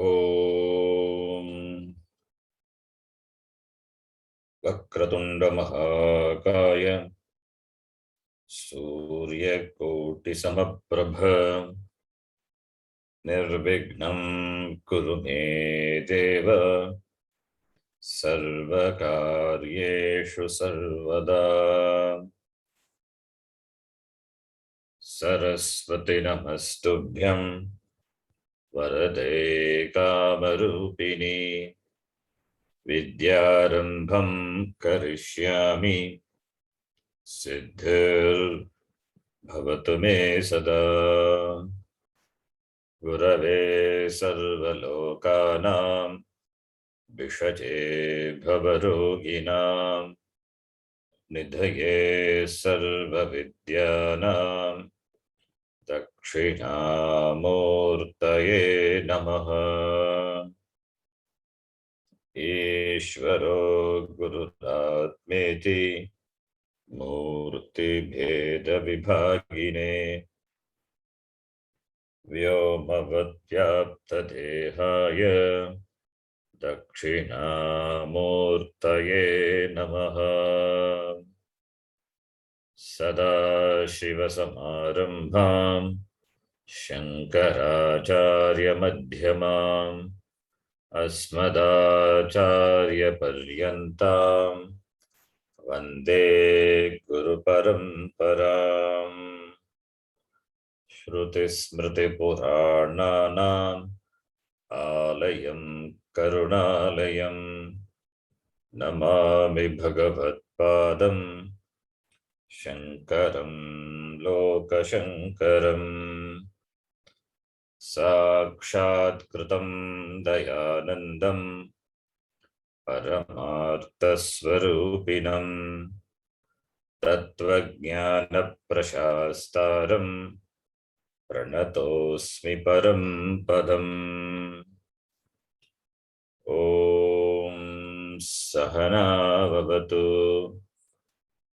ॐ वक्रतुण्डमहाकाय सूर्यकोटिसमप्रभ निर्विघ्नं कुरु मे देव सर्वकार्येषु सर्वदा। सरस्वती नमस्तुभ्यं वरदे कामरूपिणी विद्यारम्भं करिष्यामि सिद्धिर्भवतु मे सदा। गुरवे सर्वलोकानां विषजे भवरोगिणां निधये सर्वविद्यानां दक्षिणामूर्तये नमः। ईश्वरो गुरुरात्मेति मूर्तिभेदविभागिने व्योमवद्व्याप्तदेहाय दक्षिणामूर्तये नमः। सदाशिवसमारम्भां शङ्कराचार्यमध्यमाम् अस्मदाचार्यपर्यन्तां वन्दे गुरुपरम्पराम्। श्रुतिस्मृतिपुराणानाम् आलयं करुणालयं नमामि भगवत्पादं शङ्करं लोकशङ्करम्। साक्षात्कृतं दयानन्दं परमार्थस्वरूपिणं तत्त्वज्ञानप्रशास्तारं प्रणतोऽस्मि परं पदम्। ॐ सहना भवतु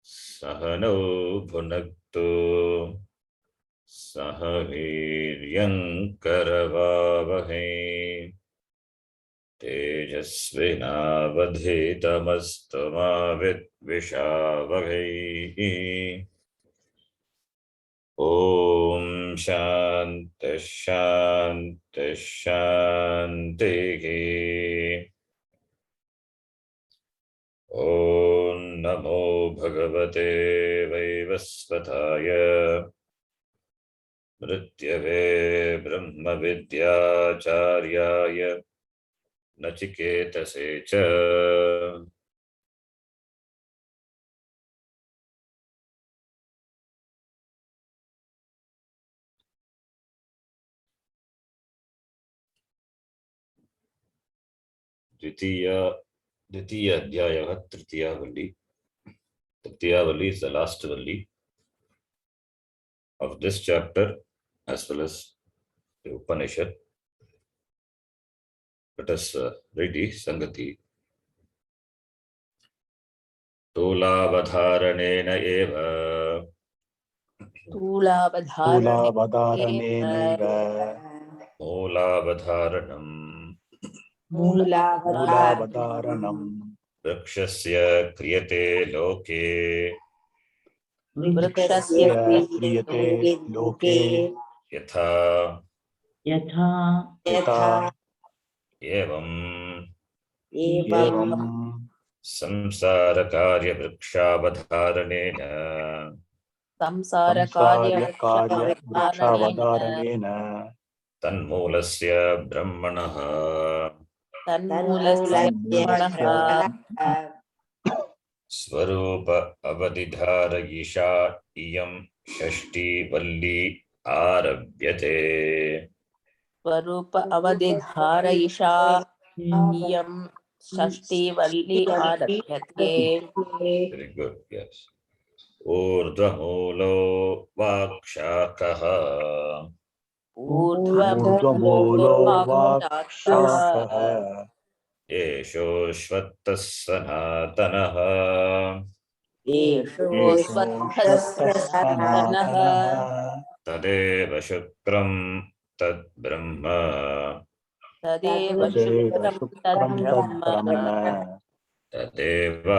सहनौ भुनक्तु सह वीर्यं करवावहै तेजस्विनावधीतमस्तु मा विद्विषावहै। ॐ शान्तिः शान्तिः शान्तिः। ॐ नमो भगवते वैवस्वताय मृत्यवे ब्रह्मविद्याचार्याय नचिकेतसे च। द्वितीय अध्यायः तृतीयावल्ली. Tritiyavali is the last valli of this chapter as well as the Upanishad. Let us read the Sangati. Tulavadharanena eva मूलावधारणं वृक्षस्य क्रियते लोके यथा एवं संसारकार्यवृक्षावधारणेन तन्मूलस्य ब्रह्मणः स्वरूप अवधिधारयिषा इयं षष्ठी वल्ली आरभ्यते। स्वरूप अवधिधारयिषा इयं षष्ठी वल्ली आरभ्यते। Very good, yes. ऊर्ध्वमूलो वाक्शाकः ऊर्ध्वमूलो वाक्शाकः एषोऽश्वत्थः सनातनः तदेव शुक्रं तद्ब्रह्म तदेव तदेव शुक्रं शुक्रं तद्ब्रह्म तद्ब्रह्म तदेवामृतमुच्यते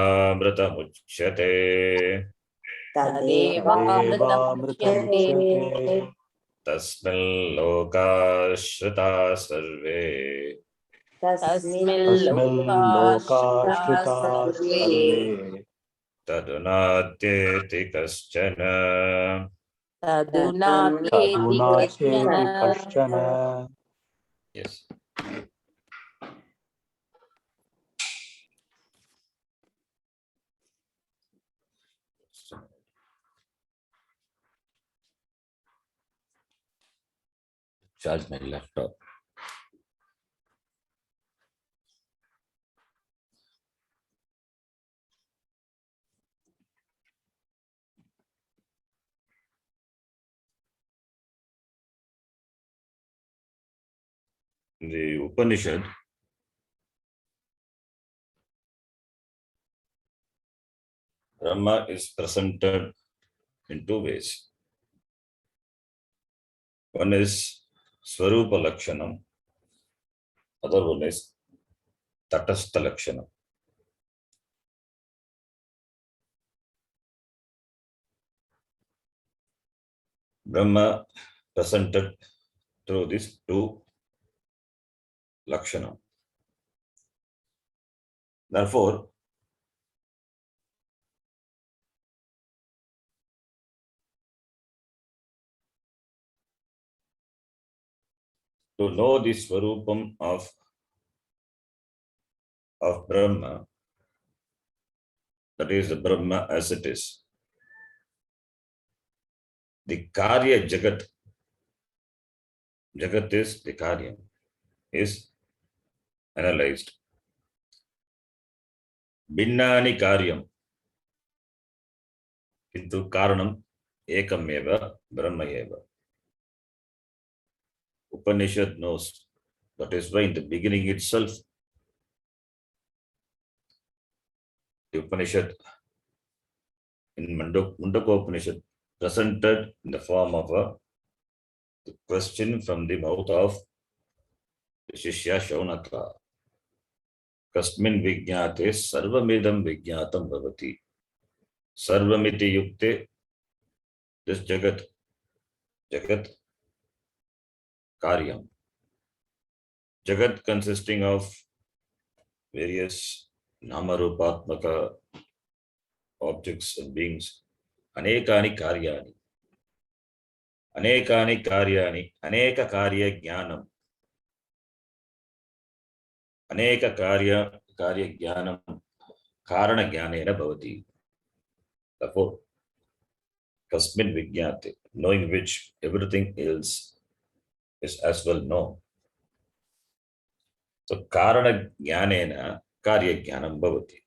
तदेवामृतमुच्यते तदेवामृतमुच्यते तस्मिन् लोकाः श्रुताः सर्वे तस्मिन् तस्मिन् लोकाश्रिताः लोकाश्रिताः सर्वे सर्वे तदुनात्येति कश्चन तदुनाप्येति कश्चन। तदुनात्येति कश्चन। Yes. Charge my laptop. In the Upanishad, Brahma is presented in two ways. One is Swarupa Lakshanam, other one is Tatastha Lakshanam. Brahma presented through these two Lakshanam. Therefore, to know the Swarupam of Brahma, that is the Brahma as it is, the Karya Jagat, Jagat is the Karya, is analyzed. Binnani Karyam, Kintu Karanam Ekam Eva Brahma Eva. Upanishad knows. That is why in the beginning itself, the Upanishad in Mundakopanishad presented in the form of a question from the mouth of Shishya Shaunaka. Kasmin Vijñate Sarvamidam Vijñatam Bhavati. Sarvamiti Yukte, this Jagat Karyam. Jagat consisting of various Namarupatmaka objects and beings. Anekani Karyani. Anekani Karyani. Aneka Karya Jnanam. Aneka Karya Jnanam. Karana Jnanena Bhavati. Therefore, Kasmin Vijñate, knowing which everything else is as well known. So, Karana Jnanena Karya Jnanam Bhavati.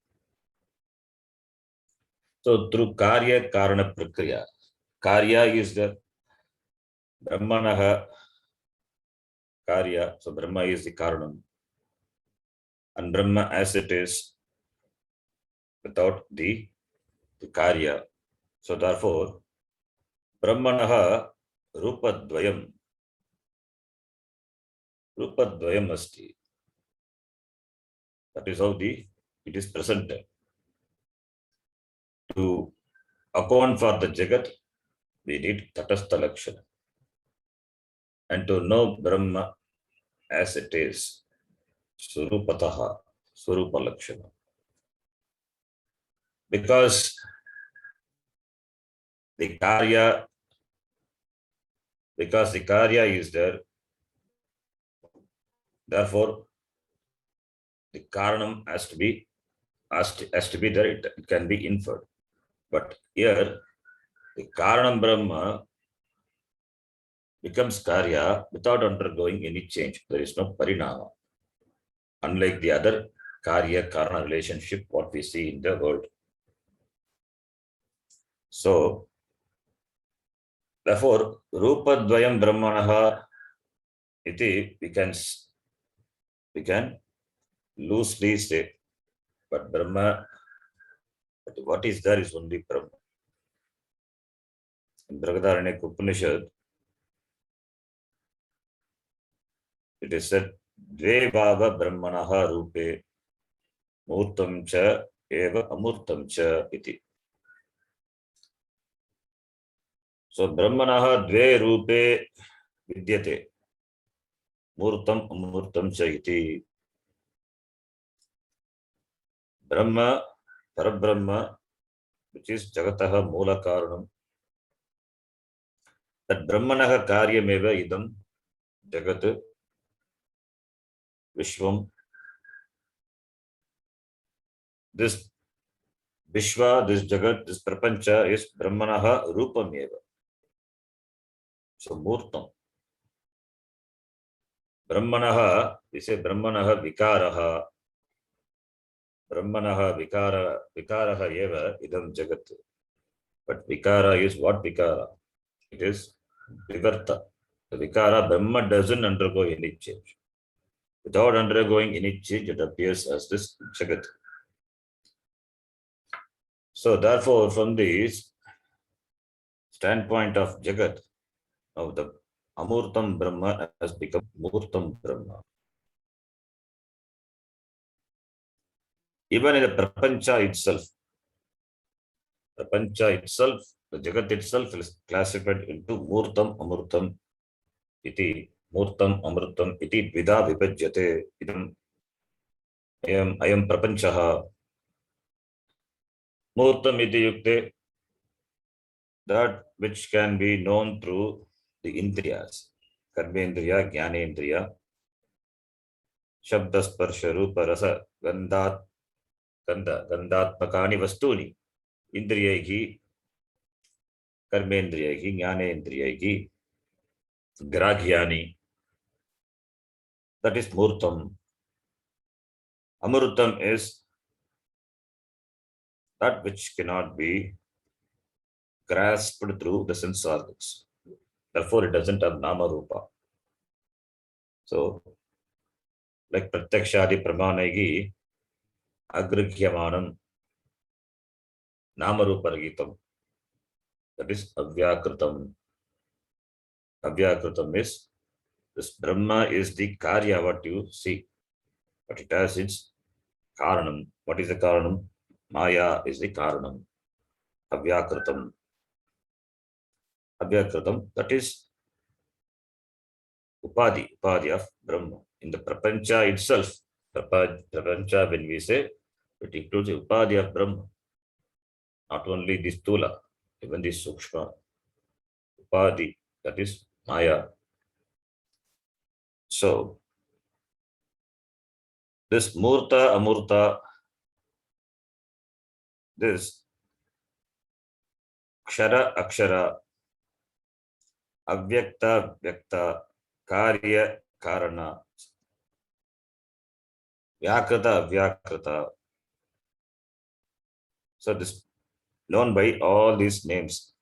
So, through Karya Karana Prakriya, Karya is the Brahmanaha Karya, so Brahma is the Karanam. And Brahma as it is, without the Karya. So therefore, Brahmanaha Rupadvayam asti. That is how it is presented. To account for the Jagat, we need Tatastha Lakshana. And to know Brahma as it is, Surupataha, Surupa Lakshana. Because the Karya is there, therefore the Karanam has to be there, it can be inferred. But here, the Karanam Brahma becomes Karya without undergoing any change. There is no Parinama. Unlike the other Karya-Karana relationship, what we see in the world. So, therefore, Rupadvayam Brahmanaha iti we can loosely say, but Brahma, what is there is only Brahma. In Brihadaranyaka Upanishad, it is said dve bhava brahmanaha rupe murtam cha eva amurtam cha iti. So brahmanaha dve rupe vidyate murtam amurtam cha iti. Brahma, Parabrahma, which is Jagataha Mula Karanam. That Brahmanaha Karyameva idam Jagat Vishwam. This Vishwa, this Jagat, this Prapancha is Brahmanaha Rupameva. So Murtam. Brahmanaha, we say Brahmanaha Vikaraha. Brahmanaha Vikaraha eva idam Jagat. But Vikara is what Vikara? It is Vivarta. The Vikara, Brahma doesn't undergo any change. Without undergoing any change, it appears as this Jagat. So therefore, from the standpoint of Jagat, now the Amurtam Brahma has become Murtam Brahma. Even in the Prapancha itself, the Jagat itself is classified into Murtam Amurtam iti. Murtam Amurtam iti Vida Vibhajyate idam ayam Prapanchaha. Murtam iti yukte, that which can be known through the Indriyas, Karmendriya, Jnanendriya, Shabda Sparsha Rupa Rasa Gandhatmakani Vastuni, Indriyaihi, Karmendriyaihi, Jnanendriyaihi, Graghyani. That is Murtam. Amurtam is that which cannot be grasped through the sense organs. Therefore, it doesn't have Nama Rupa. So, like Pratyakshadi Pramanagi, Agrigyamanam, Nama Rupa Ragitam. That is Avyakritam. Avyakritam is this Brahma is the Karya, what you see. But it has its Karanam. What is the Karanam? Maya is the Karanam. Avyakritam. Avyakritam, that is Upadhi of Brahma. In the Prapancha itself, Prapancha, when we say, it includes the Upadhi of Brahma. Not only the Stula, even the Sukshma. Upadhi, that is Maya. So, this Murta, Amurta, this Kshara, Akshara, Avyakta, Vyakta, Karya, Karana, Vyakrita, Vyakrita. So this known by all these names,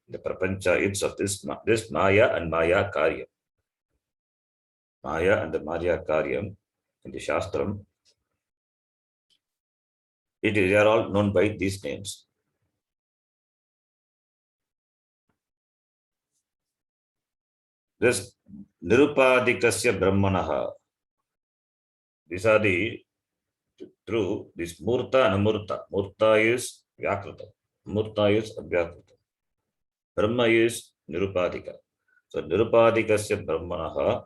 the Prapancha itself, this Maya and Maya Karya. Maya and the Maya Karyam in the Shastram, they are all known by these names. This Nirupadikasya Brahmanaha, these are the through this Murta and Amurta. Murta is Vyakrita, Murta is Abhyakrita. Brahma is Nirupadika. So Nirupadikasya Brahmanaha,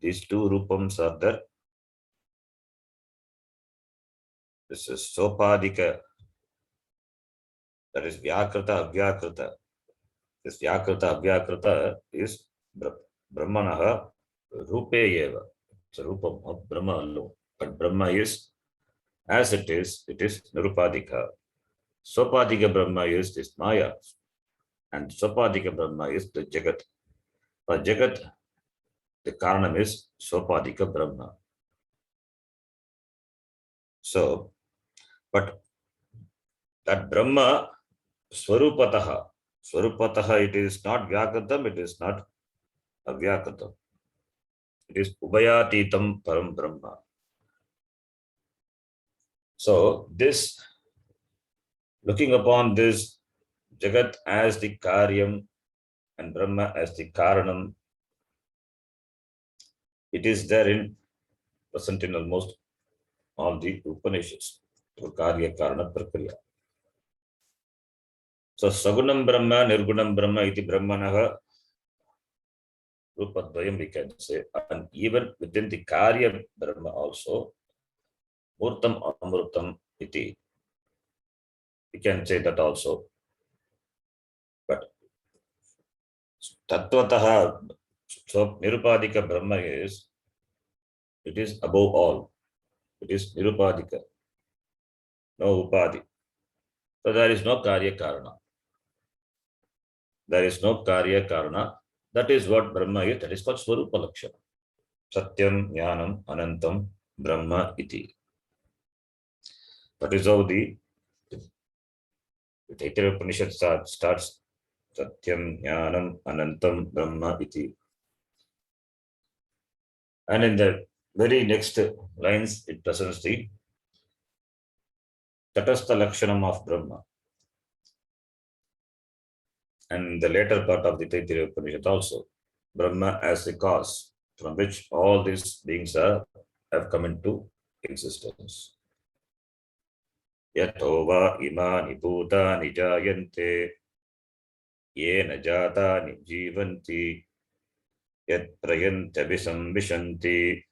these two Rupams are there. This is Sopadika, that is Vyakrita, Abhyakrita. This Vyakrita, Abhyakrita is Brahmanaha Rupe Eva. It's a Rupam of Brahma alone. But Brahma is, as it is Nirupadika. Sopadika Brahma is this Maya. And Sopadika Brahma is the Jagat. But Jagat, the Karanam is Sopadika Brahma. So, but that Brahma Swarupataha, it is not Vyakritam, it is not Avyakritam. It is Ubhayatitam Param Brahma. So, this, looking upon this Jagat as the Karyam and Brahma as the Karanam, it is there in present in almost all the Upanishads. Karya Karana Prakriya. So Sagunam Brahma, Nirgunam Brahma, iti Brahmanaha Rupadvayam we can say. And even within the Karya Brahma also, Murtam Amurtam iti. We can say that also. But Tattvataha, so Nirupadika Brahma is, it is above all. It is Nirupadika. No Upadi. So there is no Karya Karana. There is no Karya Karana. That is what Brahma is. That is called Swarupa Lakshana. Satyam, Jnanam, Anantam, Brahma iti. That is how the Kaṭhopaniṣat starts. Satyam, Jnanam, Anantam, Brahma iti. And in the very next lines, it presents the Tatastha Lakshanam of Brahma. And the later part of the Kaṭhopaniṣat also, Brahma as the cause from which all these beings have come into existence. Yato va imani bhutani jayante yena jatani jivanti yat prayanta visambishanti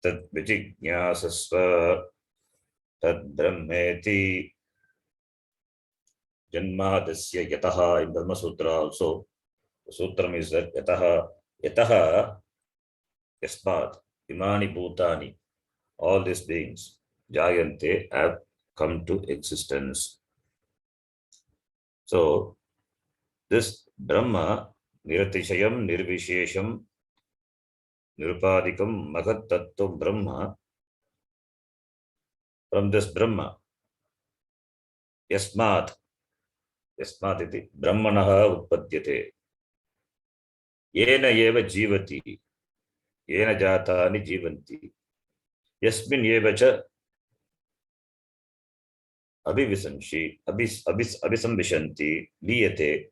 tad vijñāsasva tad brahmeti janmadasya yataha. In Brahma Sutra also, the sutram is that yataha yasmat imani bhutani, all these beings jayante have come to existence. So this Brahma, Niratishayam, Nirvishesham, Nirupadikam, Mahat Tattva Brahma, from this Brahma, Yasmat iti, Brahmanaha Utpadyate, Yena Yeva Jivati, Yena Jatani Jivanti, Yasmin Yevacha Abhisambishanti, Liyate.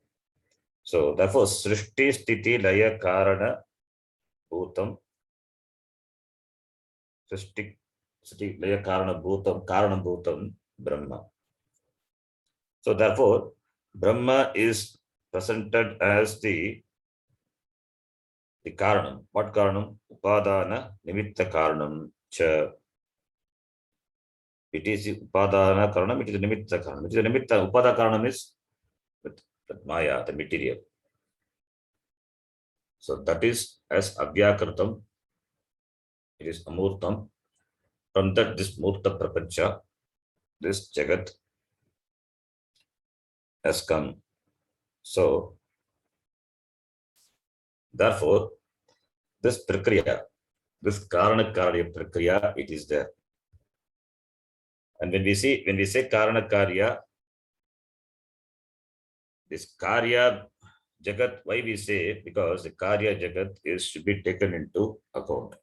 So therefore, Srishti Sthiti Laya Karana Bhutam, Srishti Sthiti Laya Karana Bhutam, Brahma. So therefore, Brahma is presented as the Karanam. What Karanam? Upadana Nimitta Karanam cha. It is the Upadana Karanam, it is the Nimitta Karanam. It is the Nimitta. Upada Karanam is with Maya, the material. So that is as Abhyakartam, it is Amurtam. From that, this Murta Prapancha, this Jagat has come. So therefore, this Prakriya, this Karana Karya Prakriya, it is there. And when we say Karana Karya, this Karya Jagat, why we say? Because the Karya Jagat should be taken into account.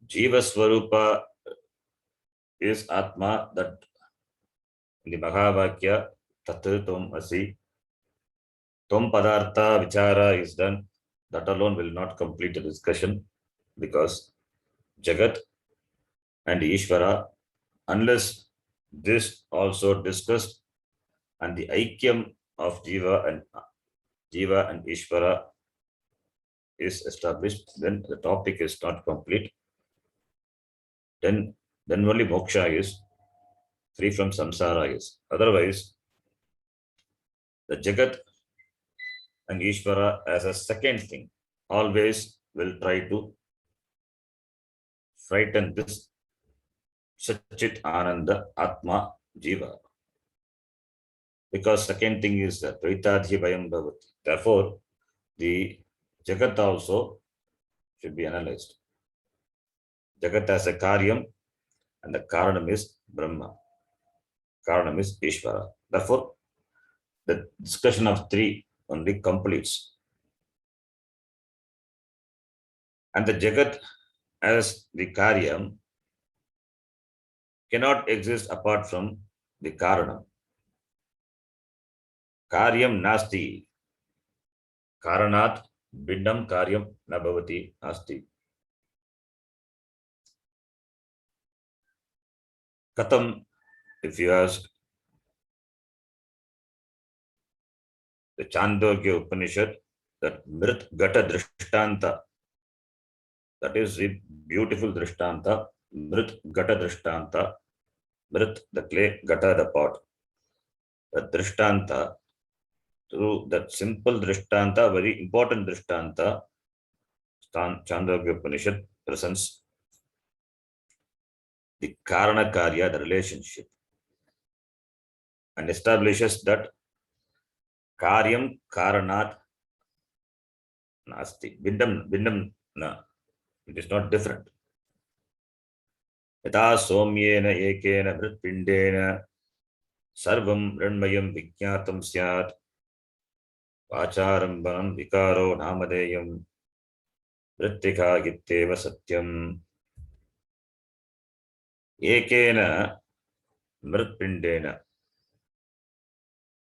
Jiva Swarupa is Atma, that in the Mahavakya, Tat Tvam Asi, Tvam Padartha Vichara is done. That alone will not complete the discussion, because Jagat and Ishvara, unless this also discussed and the Aikyam of Jiva and Ishvara is established, then the topic is not complete. Then only moksha is free from samsara is. Otherwise, the Jagat and Ishvara as a second thing always will try to frighten this Satchit Ananda Atma Jiva. Because second thing is that Dvaitadhi Vayam Bhavati. Therefore, the Jagat also should be analyzed. Jagat as a Karyam, and the Karanam is Brahma. Karanam is Ishvara. Therefore, the discussion of three only completes. And the Jagat as the Karyam cannot exist apart from the Karanam. Karyam nasti. Karanat bindam karyam nabhavati nasti. Katham, if you ask, the Chandogya Upanishad, that Mrit Gata Drishtanta, that is the beautiful Drishtanta, Mrit Gata Drishtanta, Mrit the clay, Gata the pot. The Drishtanta, through that simple Drishtanta, very important Drishtanta, Chandogya Upanishad presents the Karana Karya, the relationship, and establishes that Karyam Karanat Nasti. Bindam na. It is not different. Yata somyena ekena vritpindena sarvam ranmayam vijñātam syāt vacharambanam vikaro namadeyam vrittika gitteva satyam. Ekena mritpindena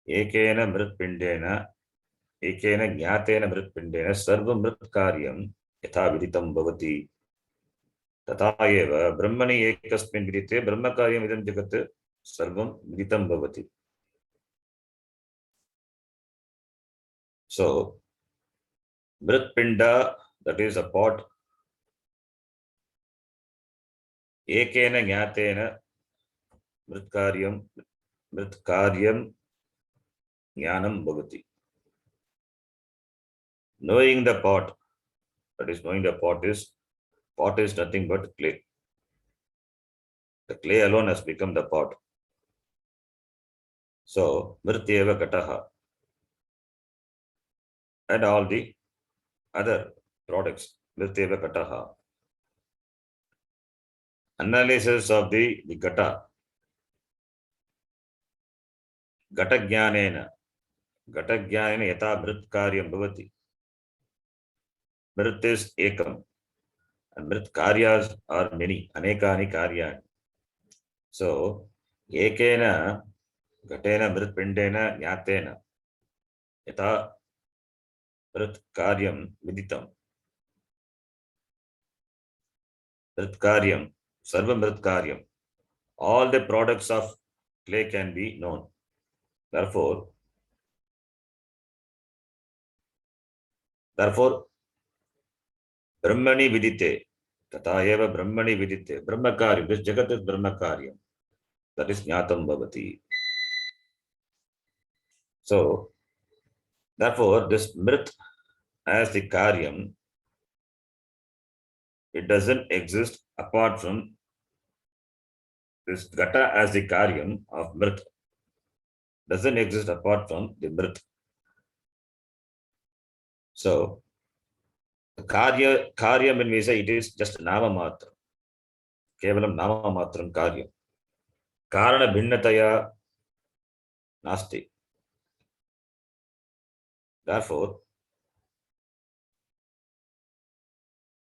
jnātena mritpindena sarvam mritkaryam yatha viditam bhavati तथा एव ब्रह्मणि एकस्मिन् विदिते ब्रह्मकार्यम् इदं जगत् सर्वं विदितं भवति. So, Mritpinda, that is a pot, ekena jnātena mritkaryam jnanam bhavati. Knowing the pot, that is knowing the pot is nothing but clay. The clay alone has become the pot. So, Mrityeva Kataha and all the other products, Mrityeva Kataha. Analysis of the Gata. Gatagyanena yata Mrit Karyam Bhavati. Mrit is ekam. And Mrit Karyas are many, anekani karyani. So, ekena gatena Mrit Pindena jnātena yata Mrit Karyam viditam. Mrit Karyam, Sarva Mrit Karyam. All the products of clay can be known. Therefore, Brahmani vidite, tata eva Brahmani vidite, Brahmakaryam, this Jagat is Brahmakaryam. That is Jnatam Bhavati. So, therefore, this Mrit as the Karyam, it doesn't exist apart from this Gata as the Karyam of Mrit. Doesn't exist apart from the Mrit. So, the Karyam, when we say it is just Nama Matra. Kevalam Nama Matram Karyam. Karana Bhinnataya Nasti. Therefore,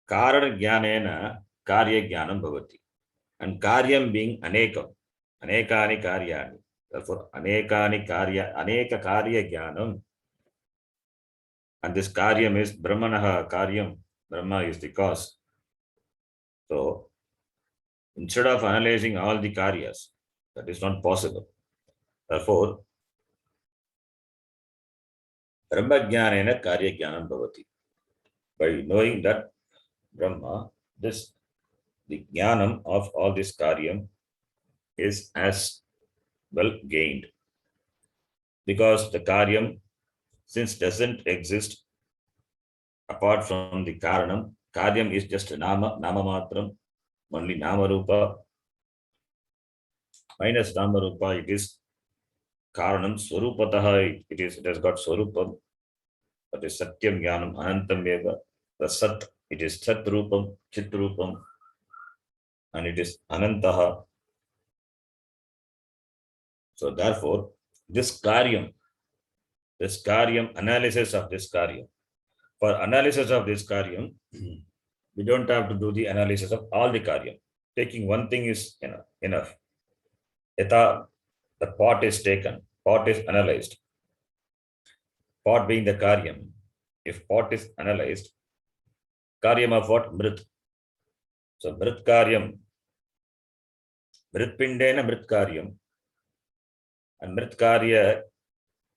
Karana Jnanena Karya Jnanam Bhavati. And Karyam being Anekam, Anekani Karyani. Therefore, Aneka Karya Jnanam. And this Karyam is Brahmanaha Karyam. Brahma is the cause. So, instead of analyzing all the Karyas, that is not possible. Therefore, Brahmajnanena Karya Jnanam Bhavati. By knowing that Brahma, the Jnanam of all this Karyam is as well gained. Because the Karyam, since doesn't exist apart from the Karanam, Karyam is just Nama Matram, only Nama Rupa. Minus Nama Rupa, it is Karanam Swarupataha, it has got Swarupam. That is Satyam Jnanam Anantam Eva. The Sat, it is Sat Rupam, Chit Rupam, and it is Anantaha. So therefore, this Karyam, analysis of this Karyam. For analysis of this Karyam, we don't have to do the analysis of all the Karyam. Taking one thing is enough. Yatha, the pot is taken, pot is analyzed. Pot being the Karyam. If pot is analyzed, Karyam of what? Mrit. So Mrit Karyam Mritpindena Mritkaryam. And Mritkarya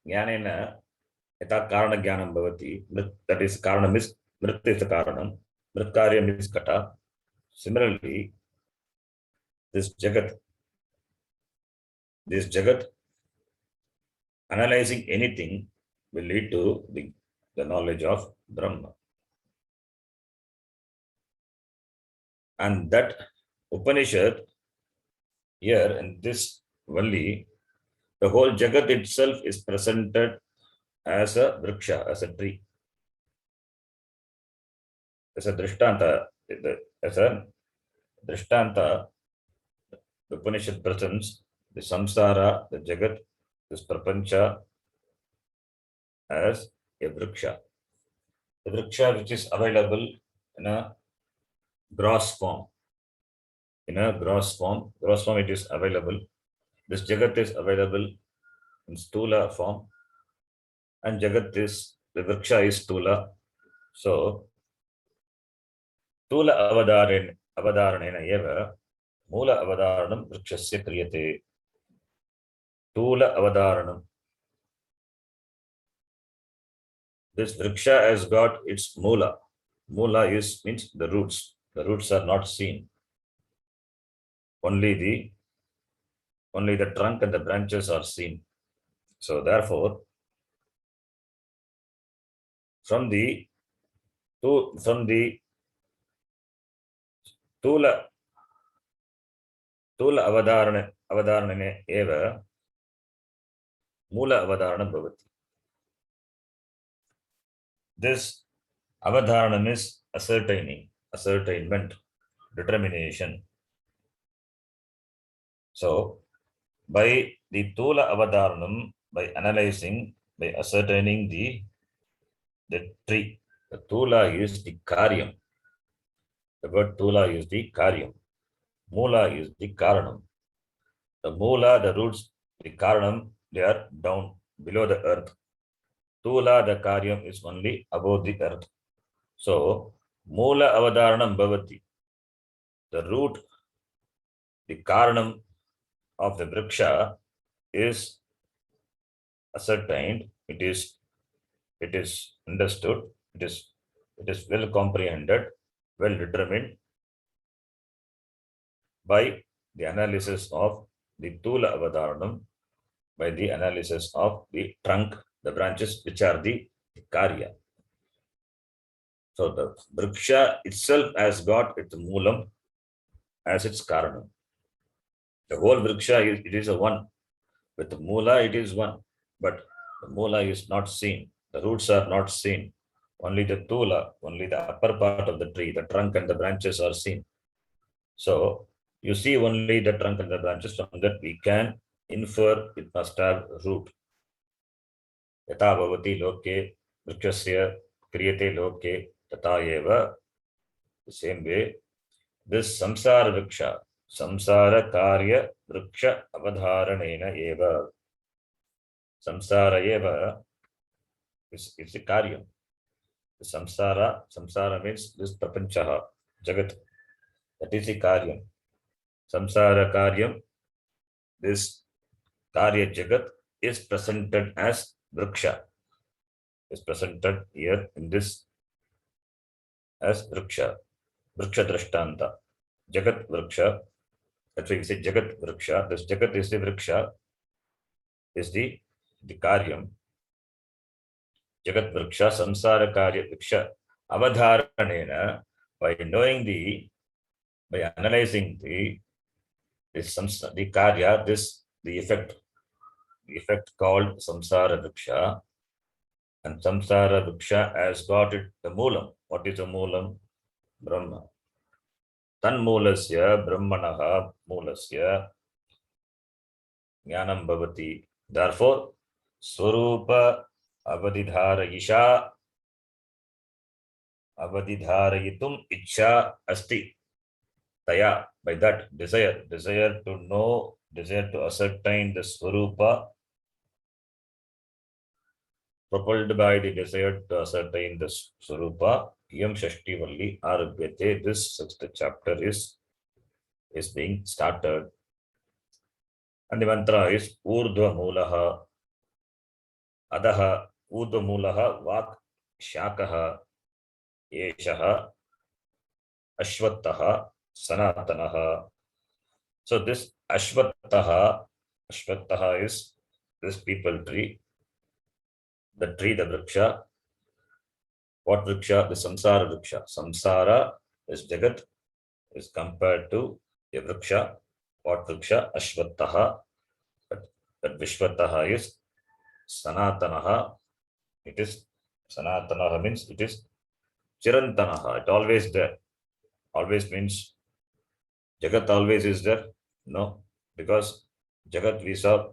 Jnanena Yata Karana Jnanam Bhavati. That is Karanam is Mrit is the Karanam. Mritkaryam is Kata. Similarly, this Jagat, analyzing anything will lead to the knowledge of Brahma. And that Upanishad, here in this Valli, the whole Jagat itself is presented as a vriksha, as a tree, as a drishtanta, the Upanishad presents the samsara, the Jagat, this prapancha as a vriksha. The vriksha which is available in a gross form. Gross form it is available. This Jagat is available in stula form, and Jagat is, the vriksha is stula. So, stula avadaranena eva mula avadaranam vrikshasya kriyate. Stula avadaranam. This vriksha has got its mula. Mula means the roots. The roots are not seen. Only the trunk and the branches are seen. So therefore, from the Tula avadaranane eva mula avadaranam bhavati. This avadharanam is ascertainment, determination. So, by the Tula avadharanam, by analyzing, by ascertaining the tree, the Tula is the karyam. The word Tula is the karyam. Mula is the karanam. The Mula, the roots, the karanam, they are down below the earth. Tula, the karyam, is only above the earth. So, Mula avadharanam bhavati. The root, the karanam of the vriksha is ascertained, it is understood, it is well comprehended, well determined by the analysis of the Tula avadharanam, by the analysis of the trunk, the branches, which are the karya. So the vriksha itself has got its moolam as its karanam. The whole vriksha is a one. With the mula, it is one, but the mula is not seen. The roots are not seen. Only the tula, only the upper part of the tree, the trunk and the branches are seen. So you see only the trunk and the branches. From that we can infer it must have root. Yata bhavati loke vrikshasya kriyate loke tata eva. The same way, this samsara vriksha, samsara karya vriksha avadharanena eva. Samsara eva is the karyam. The samsara means this prapanchaha, jagat. That is the karyam. Samsara karyam, this karya jagat is presented as vriksha. Is presented here in this as vriksha. Vriksha drishtanta. Jagat vriksha. That's why we say jagat vriksha. This jagat is the vriksha, is the karyam. Jagat vriksha, samsara karya vriksha avadharanena, by knowing by analyzing the karya, the effect called samsara vriksha, and samsara vriksha has got it, the moolam. What is the moolam? Brahma. Tan moolasya brahmanaha moolasya jnanam bhavati. Therefore, swarupa avadidharayitum ichha asti. Taya, by that desire to know, desire to ascertain the swarupa, propelled by the desire to ascertain the swarupa, yam shashti valli arabhyate. This sixth chapter is being started. And the mantra is Urdhva Mulaha, Adaha, Urdhva Mulaha, Vak Shakaha, Yeshaha, Ashvattaha, Sanatanaha. So this Ashvattaha is this people tree, the Vriksha. What Vriksha? The Samsara Vriksha. Samsara is Jagat, is compared to a Vriksha. What Vriksha? Ashvattaha. That Vishwataha is Sanatanaha. It is Sanatanaha means it is Chirantanaha. It always there. Always means Jagat always is there. No, because Jagat we saw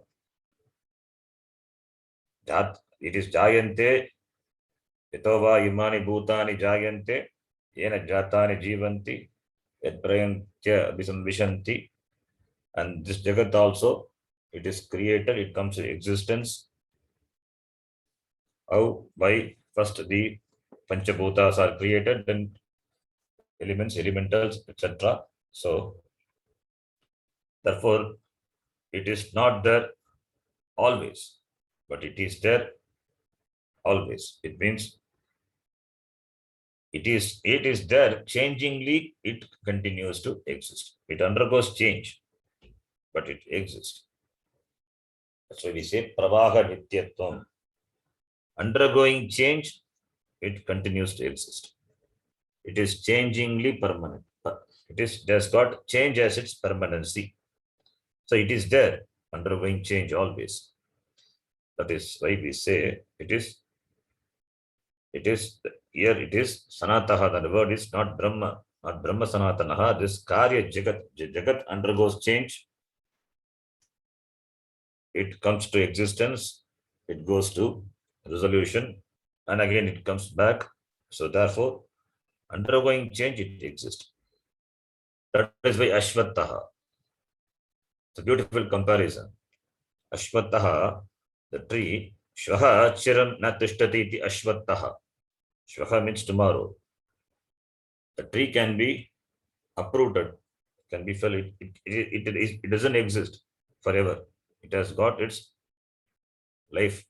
it is Jayante, Yatova Imani Bhutani Jayante, Yena Jatani Jivanti, Yat Prayantya Vishanti. And this Jagat also, it is created, it comes to existence. How? By first the Panchabhutas are created, then elements, elementals, etc. So, therefore, it is not there always, but it is there always. It means it is there changingly, it continues to exist. It undergoes change, but it exists. That's why we say Pravaha Nityatvam. Undergoing change, it continues to exist. It is changingly permanent. It has got change as its permanency. So it is there, undergoing change always. That is why we say it is here it is Sanataha. The word is not Brahma Sanatanaha. This Karya Jagat undergoes change. It comes to existence, it goes to resolution, and again it comes back. So therefore, undergoing change, it exists. That is why Ashvattaha. It's a beautiful comparison. Ashvattaha, the tree, Shvaha Chiram Natishtati iti Ashvattaha. Shvaha means tomorrow. The tree can be uprooted, can be felled. It doesn't exist forever. It has got its life.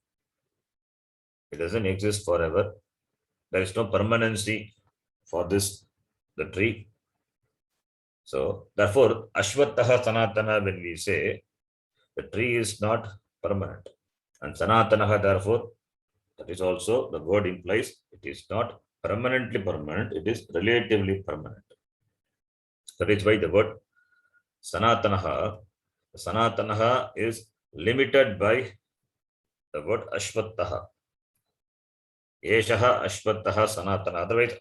It doesn't exist forever. There is no permanency for this, the tree. So, therefore, Ashvattaha Sanatana, when we say, the tree is not permanent. And Sanatanaha, therefore, that is also, the word implies, it is not permanently permanent, it is relatively permanent. That is why the word Sanatanaha is limited by the word Ashvattaha. Yeshaha Ashvattaha Sanatana.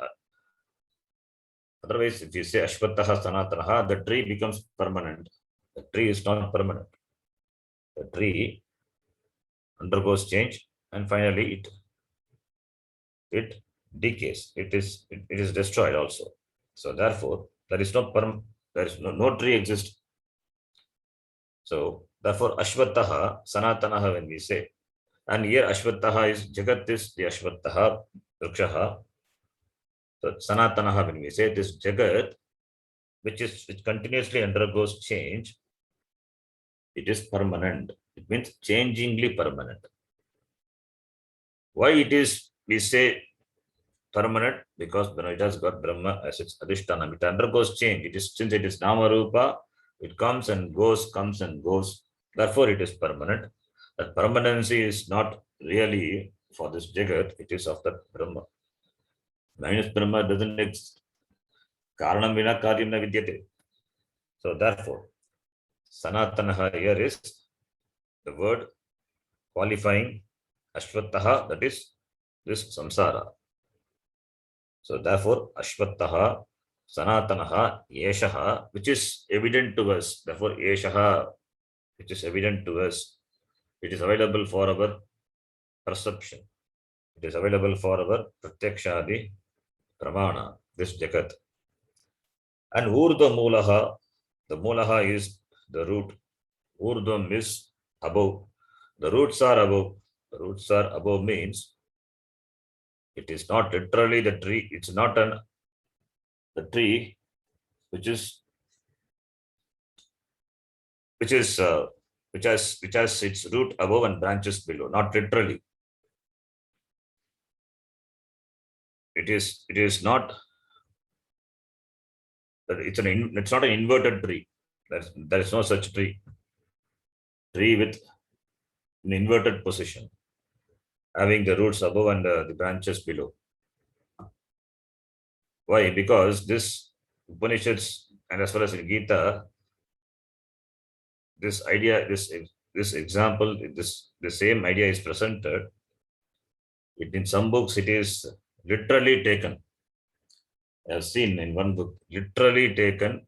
Otherwise, if you say Ashvattaha Sanatanaha, the tree becomes permanent. The tree is not permanent. The tree undergoes change and finally it decays. It is destroyed also. So therefore, there is no tree exists. So therefore, Ashvattaha Sanatanaha, when we say, and here Ashvattaha is Jagat is the Ashvattaha Vrikshaha. So Sanatanaha, when we say this Jagat, which continuously undergoes change, it is permanent. It means changingly permanent. Why it is, we say, permanent? Because it has got Brahma as its Adhishtanam. It undergoes change. Since it is Nama Rupa, it comes and goes, comes and goes. Therefore, it is permanent. That permanency is not really for this Jagat, it is of the Brahma. Minus Brahma doesn't exist. Karanam vina karyam na vidyate. So therefore, Sanatanaha here is the word qualifying Ashvattaha, that is this samsara. So therefore, Ashvattaha, Sanatanaha, Yeshaha, which is evident to us. Therefore, Yeshaha, which is evident to us, it is available for our perception. It is available for our Pratyakshadi Pramana, this Jagat. And Urdhva Mulaha, the Mulaha is the root. Urdhvam is above. The roots are above. The roots are above means it is not literally the tree. It's not the tree which is which has its root above and branches below, not literally. It is not. It's not an inverted tree. There is no such tree. Tree with an inverted position, having the roots above and the branches below. Why? Because this Upanishads and as well as in Gita, this idea, this example, the same idea is presented. In some books, it is literally taken. I have seen in one book, literally taken,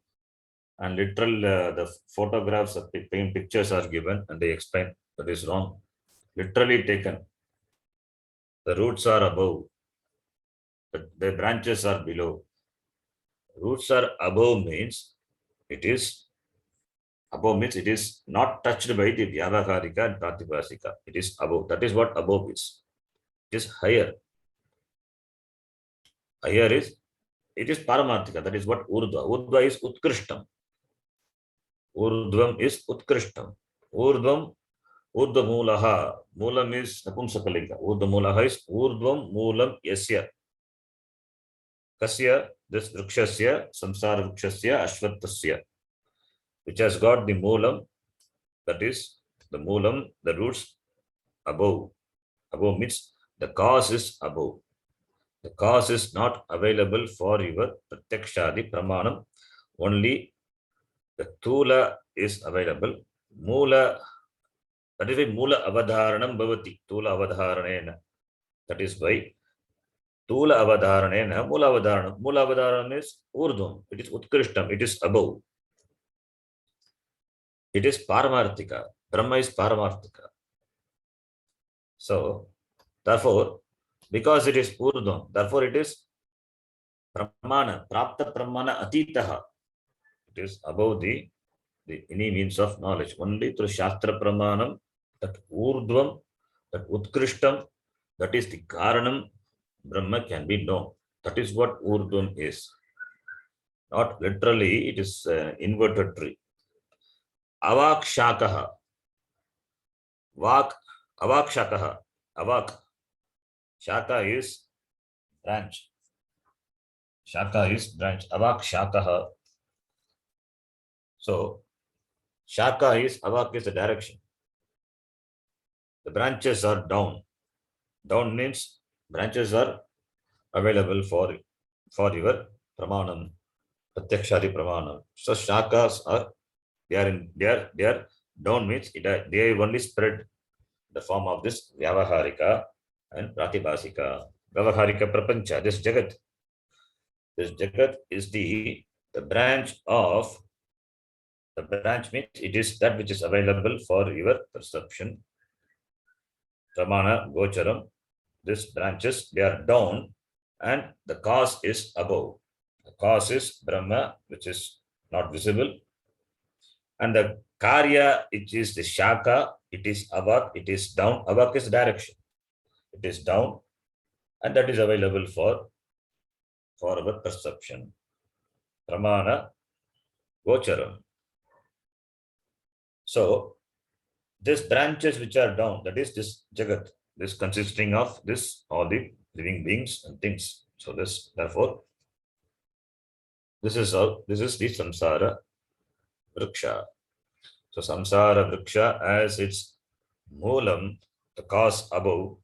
and literal the photographs of pictures are given, and they explain that is wrong. Literally taken. The roots are above, the branches are below. Roots are above means it is not touched by the Vyavaharika and Pratipasika. It is above. That is what above is. It is higher. Higher is, it is Paramarthika. That is what Urdhva. Urdhva is Utkrishtam. Urdhvam is Utkrishtam. Urdhvam, Urdhva Mulaha. Moolam is Napumsakalinga. Urdhva Mulaha is Urdhvam Moolam Yasya. Kasya, this Vrikshasya, Samsara Vrikshasya, Ashvattasya, which has got the Moolam, that is the Moolam, the roots above. Above means the cause is above. The cause is not available for your Pratyakshadi Pramanam. Only the Tula is available. Moola, that is why Moola Avadharanam Bhavati. Tula Avadharanena. That is why Tula Avadharanena, Moola Avadharanam. Moola Avadharanam is Urdhvam. It is Utkrishtam. It is above. It is Paramarthika. Brahma is Paramarthika. So, therefore, because it is Urdhvam, therefore it is Pramana, Prapta Pramana Atitaha. It is above the any means of knowledge. Only through Shastra Pramanam, that Urdhvam, that Utkrishtam, that is the Karanam, Brahma can be known. That is what Urdhvam is. Not literally, it is inverted tree. Avak Shakaha. Vak, Avak Shakaha. Avak. Shaka is branch. Shaka is branch. Avak Shakaha. So, Shaka is, Avak is the direction. The branches are down. Down means branches are available for your Pramanam, Pratyakshadi Pramanam. So, Shakas are, they are down means they are only spread the form of this Vyavaharika and Pratibhasika. Vyavaharika Prapancha, this Jagat. This Jagat is the branch of, the branch means it is that which is available for your perception. Pramana, Gocharam, these branches, they are down and the cause is above. The cause is Brahma, which is not visible. And the Karya, it is the Shaka, it is Avak, it is down. Avak is direction. It is down and that is available for our perception. Pramana, Gocharam. So, these branches which are down, that is this Jagat, this consisting of this, all the living beings and things. So this, therefore, this is the Samsara Vriksha. So Samsara Vriksha as its Moolam, the cause above,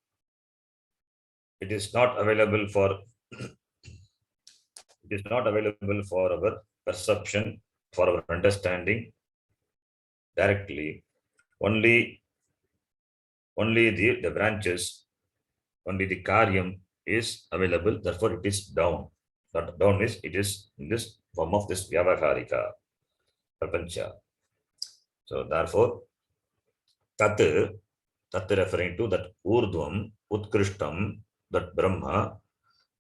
it is not available for our perception, for our understanding directly. Only the branches, only the Karyam is available, therefore it is down. Not down is, it is in this form of this Vyavaharika, Prapancha. So therefore, Tat referring to that Urdhvam, Utkrishtam, that Brahma,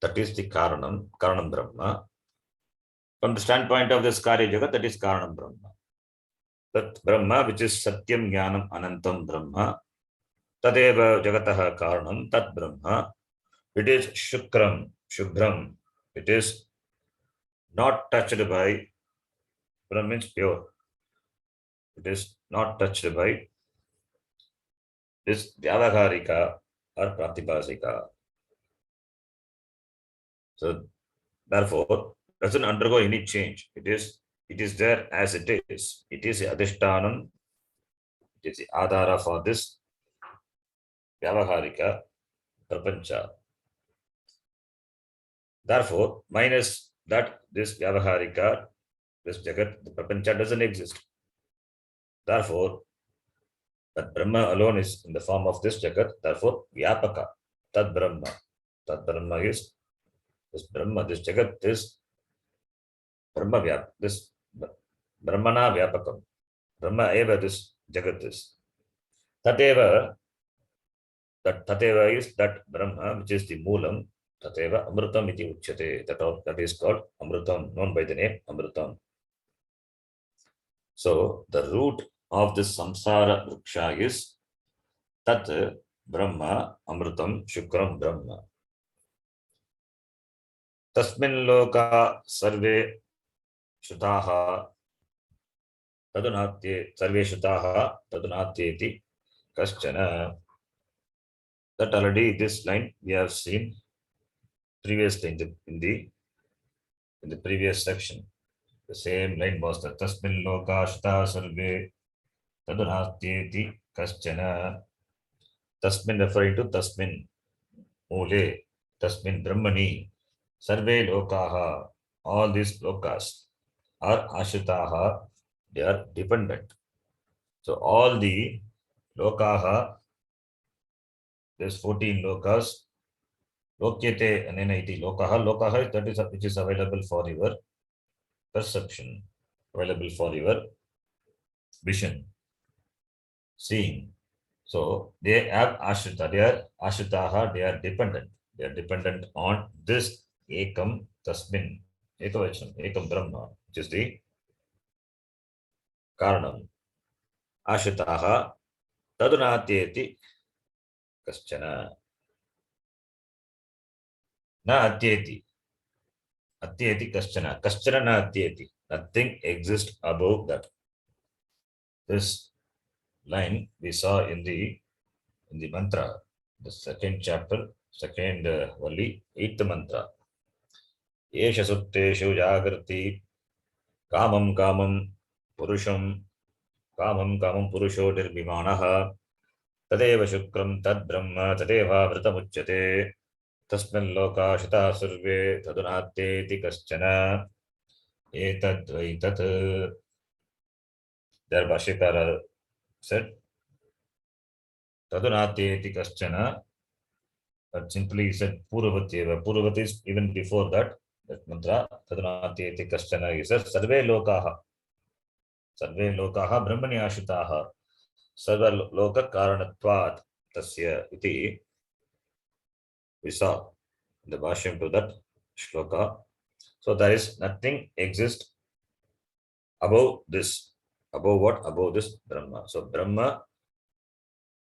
that is the Karanam Brahma. From the standpoint of this Karya Jagat, that is Karanam Brahma. That Brahma, which is Satyam Jnanam Anantam Brahma, Tadeva Jagataha Karanam, Tat Brahma, it is Shukram, Shubhram, it is not touched by, Brahma means pure. it is not touched by this Vyavaharika or Pratipasika. So therefore, doesn't undergo any change. It is there as it is. It is the Adhishtanam. It is the Adhara for this Vyavaharika Prapancha. Therefore, minus that, this Vyavaharika, this Jagat, the Prapancha doesn't exist. Therefore, that Brahma alone is in the form of this Jagat. Therefore, Vyapaka, Tad Brahma. Tad Brahma is this Brahma, this Jagat is Brahma Vyap, this Brahmana Vyapakam. Brahma eva this Jagat is. Tateva, Tateva is that Brahma, which is the Moolam. Tateva Amrutam iti uchyate. That is called Amrutam, known by the name Amrutam. So the root of this samsara vriksha is Tat Brahma Amrutam Shukram Brahma. Tasmin loka sarve shutaha tadunatye sarve shutaha tadunatyeti kaschana. That already this line we have seen previously in the previous section. The same line was that Tasmin loka shuta sarve tadunatyeti kaschana. Tasmin referring to Tasmin Mule, Tasmin Brahmani, Sarve Lokaha, all these lokas are Ashitaha, they are dependent. So all the lokaha, there's 14 lokas, Lokyate anena iti lokaha, lokaha that is which is available for your perception, available for your vision, seeing. So they have ashrita, they are ashritaha, they are dependent. They are dependent on this ekam tasmin, ekavachan, ekam brahma, which is the karanam. Ashritaha tadunatyeti kaschana. Na atyeti. Atyeti kaschana. Kaschana na atyeti. Nothing exists above that. This line we saw in the mantra, the second chapter, second vali, 8th mantra. Esha sutteshu jagrati kamam kamam purusham purusho nirbhimanaha tadeva shukram tad brahma tadeva vritamuchyate tasmin loka shita surve tadunatyeti kaschana etad vaitat. There Bhashyakara said tadunatyeti kaschana, but simply he said Puravatyeva. Purvat is even before that mantra. Tadunatyeti kaschana is sarve lokaha. Sarve lokaha brahmani ashitaha. Sarva loka karanatvat tasya iti. We saw in the Bhashyam to that shloka. So there is nothing exists above this. Above what? Above this Brahma. So Brahma,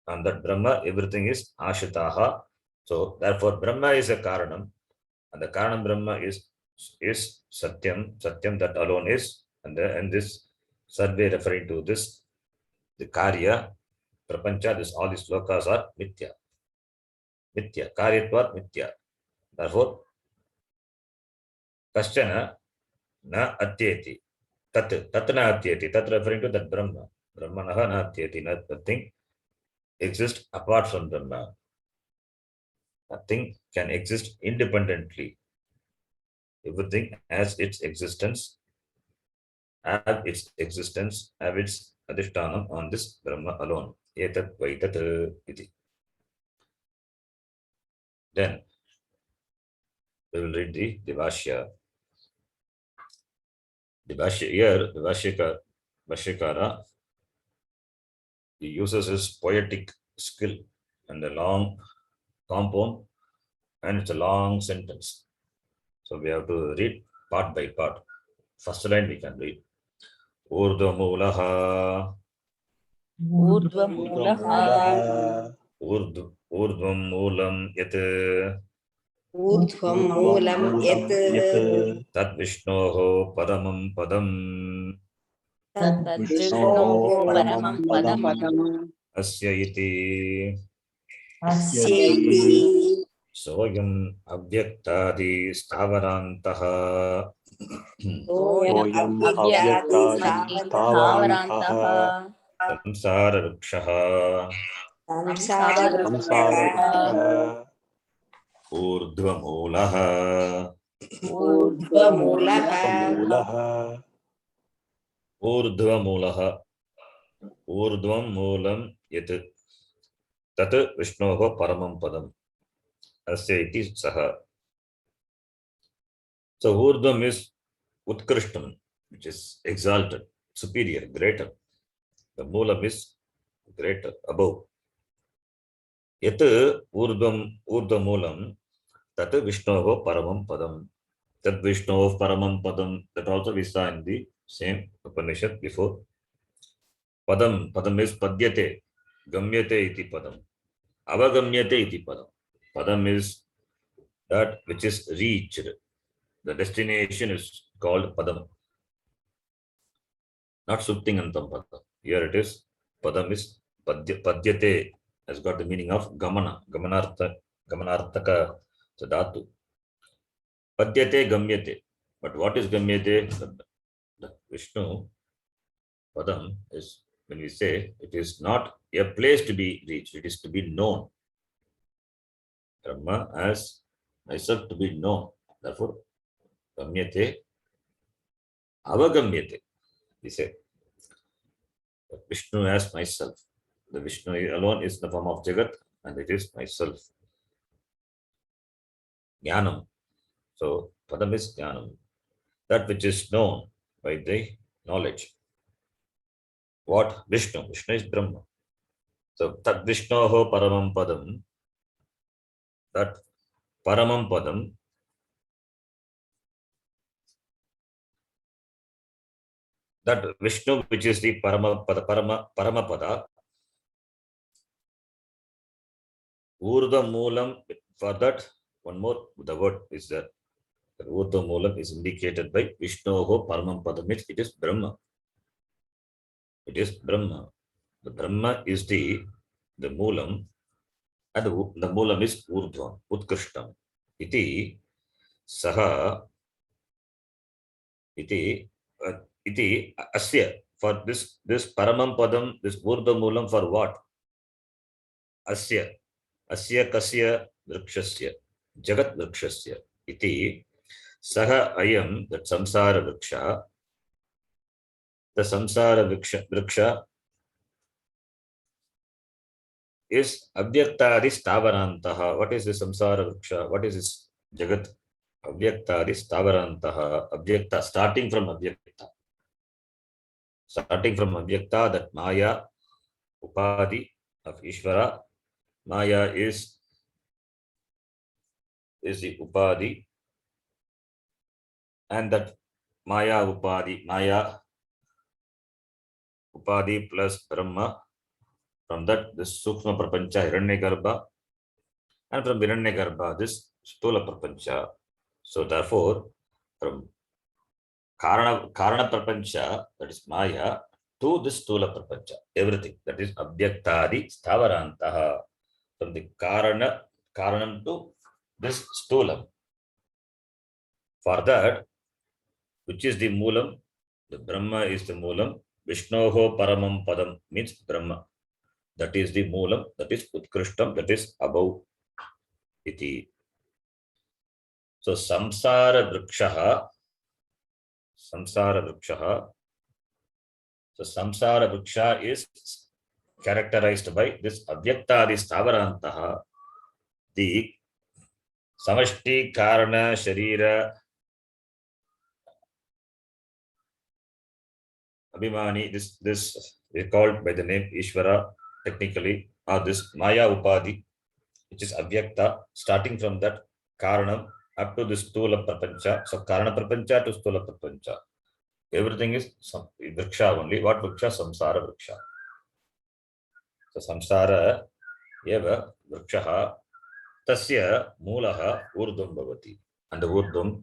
and that Brahma, everything is ashitaha. So therefore Brahma is a karanam, and the karanam Brahma is satyam. Satyam, that alone is, and this survey referring to this, the karya, prapancha, this all these lokas are mithya. Mithya, karyatvat mithya. Therefore, kaschana na atyeti. Tat na atyeti. Tat referring to that Brahma. Brahmanaha na atyeti. Nothing exists apart from Brahma. Nothing can exist independently. Everything has its existence, have its adhishtanam on this Brahma alone. Etat vaitat iti. Then we will read the Bhashya. The Bhashya here, the Bhashyakara, he uses his poetic skill and a long compound, and it's a long sentence. So we have to read part by part. First line we can read. Urdhvamulaha. Urdhvamulaha. Urdhvam moolam yat. ऊर्ध्वं मूलं यत् Tad Vishnoho paramam padam. तद्विष्णोः परमं पदम् अस्य इति अस्यैति सोऽयम् अव्यक्तादि स्थावरान्तः सोऽयम् अव्यक्तादि स्थावरान्तः संसारवृक्षः संसारवृक्षः ऊर्ध्वमूलः ऊर्ध्वमूलः ऊर्ध्वमूलः ऊर्ध्वं मूलं यत् तत् विष्णोः परमं पदम् अस्य इति सः. So urdhvam is utkrishtam, which is exalted, superior, greater. The moolam is greater, above. Yat urdhvamulam tat vishnoho paramam padam. Tat vishnoho paramam padam. That also we saw in the same Upanishad before. Padam is padyate, gamyate iti padam. Avagamyate iti padam. Padam is that which is reached. The destination is called padam. Not suptingantam padam. Here it is, padam is padyate, has got the meaning of gamana, gamanarthaka, so dhatu. Padyate, gamyate. But what is gamyate? The Vishnu padam is, when we say, it is not a place to be reached, it is to be known. Brahma as myself to be known. Therefore, gamyate, avagamyate, we say. Vishnu as myself. The Vishnu alone is the form of Jagat, and it is myself. Jnanam. So, Padam is Jnanam. That which is known by the knowledge. What? Vishnu. Vishnu is Brahma. So, Tad Vishnoho Paramam Padam. That Paramam Padam. That Vishnu, which is the Paramapada. Urdha Moolam. For that, one more, the word is that. The Urdha Moolam is indicated by Vishnoho Paramam Padam. It is Brahma. It is Brahma. The Brahma is the Moolam, and the Moolam is Urdhvam, Utkrishtam. Iti Saha iti Asya. For this Paramam Padam, this Urdhva Moolam, for what? Asya Kasya Vrikshasya, Jagat Vrikshasya. Iti Saha Ayam, that Samsara Vriksha. The Samsara Vriksha is Abhyaktadi Stavarantaha. What is the Samsara Vriksha? What is this Jagat? Abhyaktadi Stavarantaha. Abhyakta, starting from Abhyakta. Starting from Abhyakta, that Maya, Upadhi of Ishvara. Maya is the Upadhi. And that Maya Upadhi plus Brahma. From that, this Sukshma Prapancha, Hiranyagarbha. And from Hiranyagarbha, this Stula Prapancha. So therefore, from Karana Prapancha, that is Maya, to this Stula Prapancha, everything, that is Abhyaktadi Stavarantaha. From the Karanam to this Stulam. For that, which is the Moolam? The Brahma is the Moolam. Vishnoho Paramam Padam means Brahma. That is the Moolam, that is Utkrishtam, that is above. Iti. So Samsara Vrikshaha. So Samsara Vriksha is characterized by this Abhyaktadi Stavarantaha, the Samashti Karana Sharira Abhimani. This is called by the name Ishvara technically, or this Maya Upadhi, which is Abhyakta, starting from that Karanam up to this Stula Prapancha. So Karana Prapancha to Stula Prapancha. Everything is Vriksha only. What Vriksha? Samsara Vriksha. So Samsara eva Vrikshaha tasya Moolaha Urdhvam Bhavati. And the Urdhvam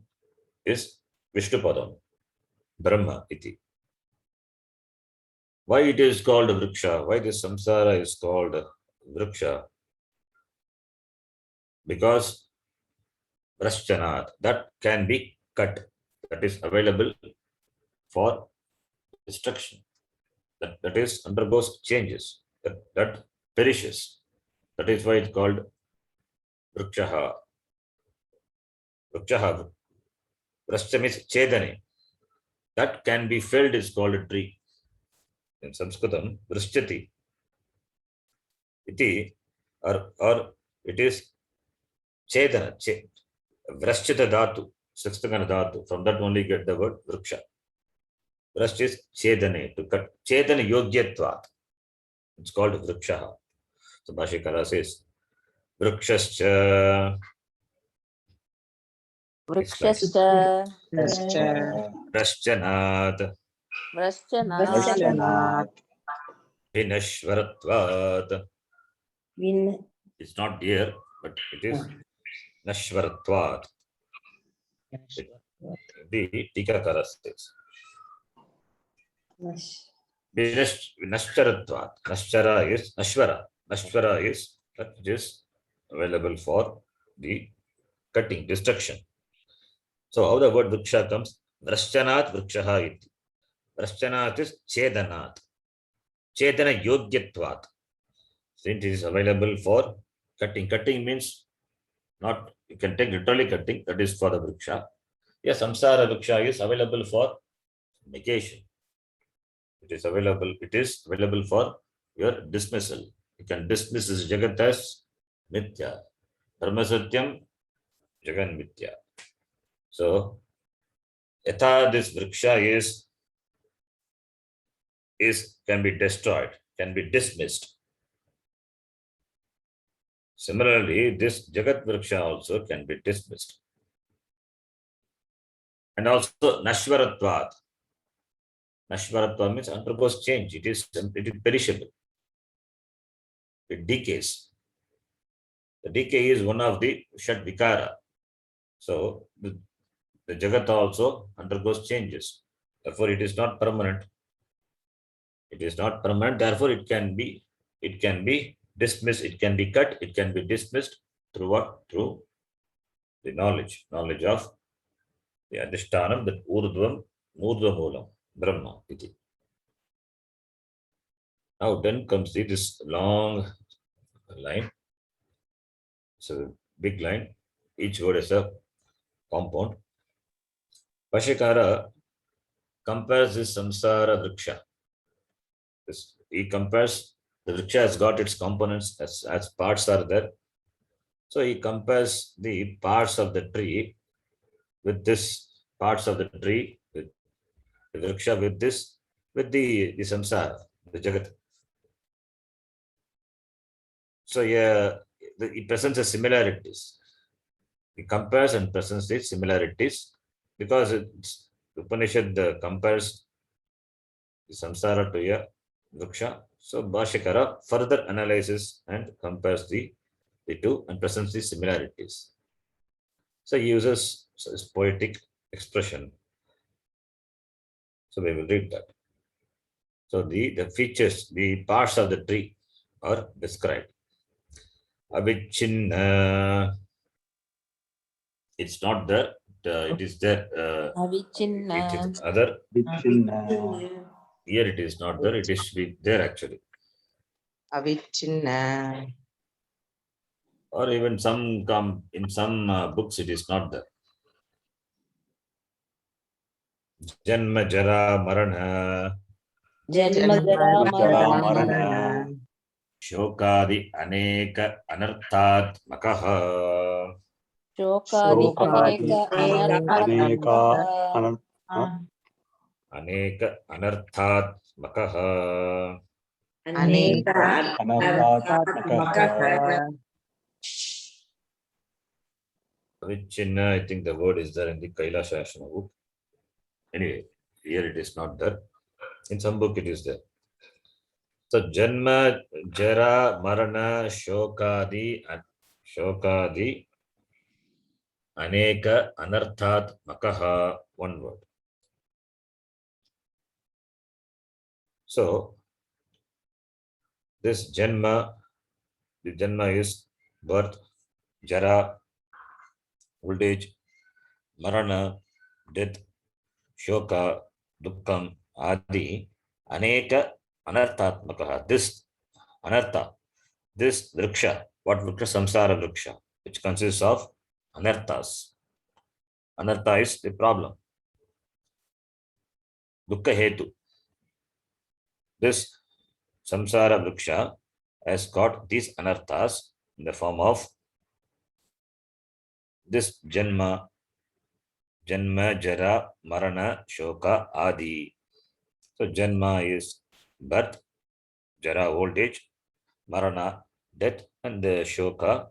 is Vishnupadam, Brahma iti. Why it is called vriksha? Why this samsara is called vriksha? Because vrashchanat, that can be cut, that is available for destruction, that is undergoes changes, that perishes. That is why it's called vrikshaha. Vrikshaha, vrashcha means chedane. That can be felled is called a tree. In Sanskritam, vrishchati iti, or it is chedana, vrashchata dhatu, sixthagana dhatu. From that only get the word vriksha. Vrashch is chedane, to cut. Chedana yogyatvat. It's called vrikshaha. So Bhashikara says, vrikshascha. Vrikshascha Vrashchanat. Vrashchanat Vinashvaratvat. Vin It's not here, but it is nashvaratvat. The Tikakara says. Nashcharatvat. Nashchara is Nashvara. Nashvara is that which is available for the cutting, destruction. So how the word vriksha comes? Vrashchanat vrikshaha iti. Vrashchanat is chedanat. Chedana yogyatvat. Since it is available for cutting. Cutting means not, you can take literally cutting, that is for the vriksha. Yes, samsara vriksha is available for negation. It is available for your dismissal. You can dismiss this jagat as mithya. Dharma satyam, jagan mithya. So, yatha this vriksha can be destroyed, can be dismissed. Similarly, this jagat vriksha also can be dismissed. And also nashvaratvat. Nashvaratva means undergoes change. It is perishable. It decays. The decay is one of the Shat Vikara. So the Jagat also undergoes changes. Therefore, it is not permanent. It is not permanent. Therefore, it can be dismissed. It can be cut. It can be dismissed through what? Through the knowledge of the Adhishtanam, that Urdhvam, Urdhva Moolam, Brahma. Iti. Now then comes this long line. So big line. Each word is a compound. Bhashyakara compares this samsara vriksha. He compares the vriksha has got its components as parts are there. So he compares the parts of the tree with this parts of the tree, with the vriksha, with this, with the samsara, the jagat. So yeah, he presents the similarities. He compares and presents the similarities because it's Upanishad compares the samsara to a vriksha. So Bhashyakara further analyzes and compares the two and presents the similarities. So he uses this poetic expression. So we will read that. So the features, the parts of the tree are described. Avichinna, it's not there. It is there. It is other. Here it is not there. It is be there actually. Avichinna Or even some come in some books it is not there. Janma Jara Marana. Janma Jara Marana Shokadi Aneka Anarthatmakaha. Shokadi Aneka Aneka Anarthatmakaha. Which in I think the word is there in the Kailasha Ashana book. Anyway, here it is not there. In some book it is there. So Janma, Jara, Marana, Shokadi, Aneka, Anarthat, Makaha, one word. So this Janma, the Janma is birth, Jara, old age, Marana, death, Shoka, Dukkam, Adi, Aneka, Anarthatmakaha. This Anartha, this Vriksha, what Vriksha? Samsara Vriksha, which consists of Anarthas. Anartha is the problem. Dukkha Hetu. This Samsara Vriksha has got these Anarthas in the form of this Janma, Jara, Marana, Shoka, Adi. So Janma is birth, Jara, old age, Marana, death, and the Shoka.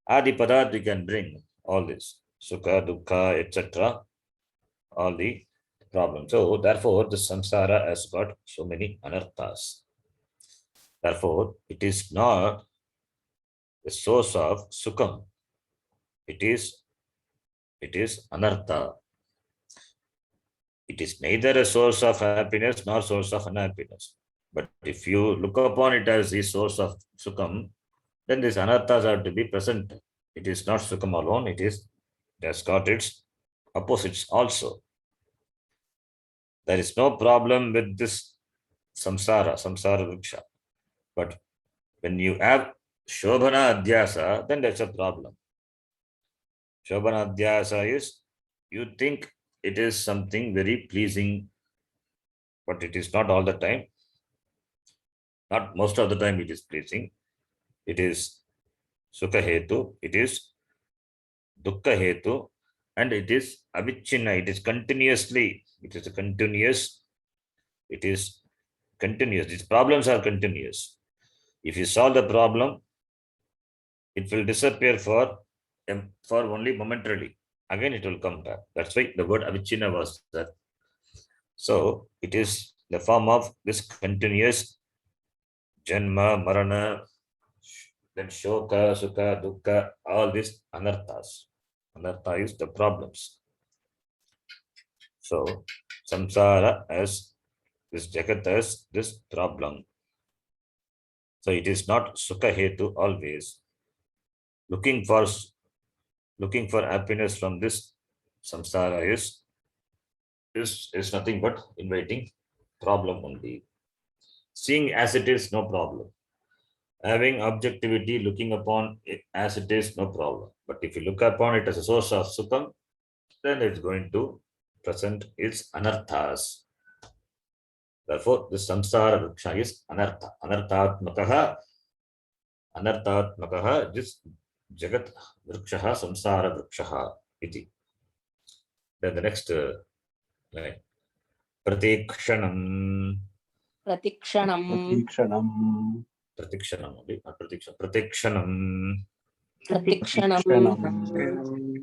Adi Padat we can bring all this. Sukha, Dukkha, etc. All the problems. So therefore, the samsara has got so many anarthas. Therefore, it is not the source of sukham. It is anartha. It is neither a source of happiness nor source of unhappiness. But if you look upon it as the source of sukham, then these anarthas are to be present. It is not sukham alone, it has got its opposites also. There is no problem with this samsara vriksha. But when you have Shobhana Adhyasa, then that's a problem. Shobhana Adhyasa is, you think it is something very pleasing, but it is not all the time. Not most of the time it is pleasing. It is Sukha Hetu, it is Dukkha Hetu, and it is Avichinna. It is continuously, it is a continuous, it is continuous. These problems are continuous. If you solve the problem, it will disappear for only momentarily. Again, it will come back. That's why the word avichinna was there. So it is the form of this continuous janma, marana, then shoka, sukha, dukkha, all these anarthas. Anartha is the problems. So samsara as this jagat as this problem. So it is not sukha hetu always. Looking for happiness from this samsara is nothing but inviting problem only. Seeing as it is, no problem. Having objectivity, looking upon it as it is, no problem. But if you look upon it as a source of sukham, then it's going to present its anarthas. Therefore, this samsara vriksha is anartha. Anarthatmakaha, this jagat vrikshaha, samsara vrikshaha iti. Then the next line. Pratikshanam. Pratikshanam. Pratikshanam. Pratikshanam. Pratikshanam.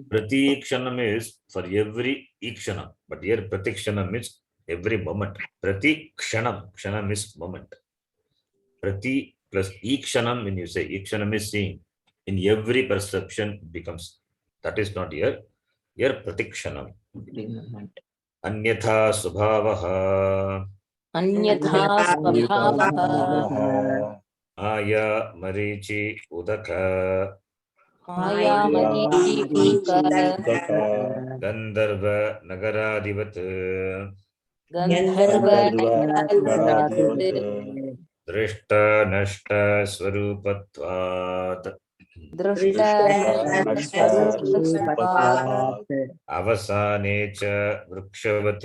Pratikshanam is for every ikshanam. But here pratikshanam means every moment. Pratikshanam. Kshanam is moment. Prati plus ikshanam, when you say ikshanam is seeing, in every perception becomes. That is not here. Here pratikshanam. Anyatha subhavaha. Anyatha svabhavaha. Aya marichi udaka. Maya marichi udaka. Gandharva nagaradivat. Gandharva nagaraधिपति. Drishta nashta swarupatvat. Drishta nashta swarupatvat. Avasane cha vrikshavat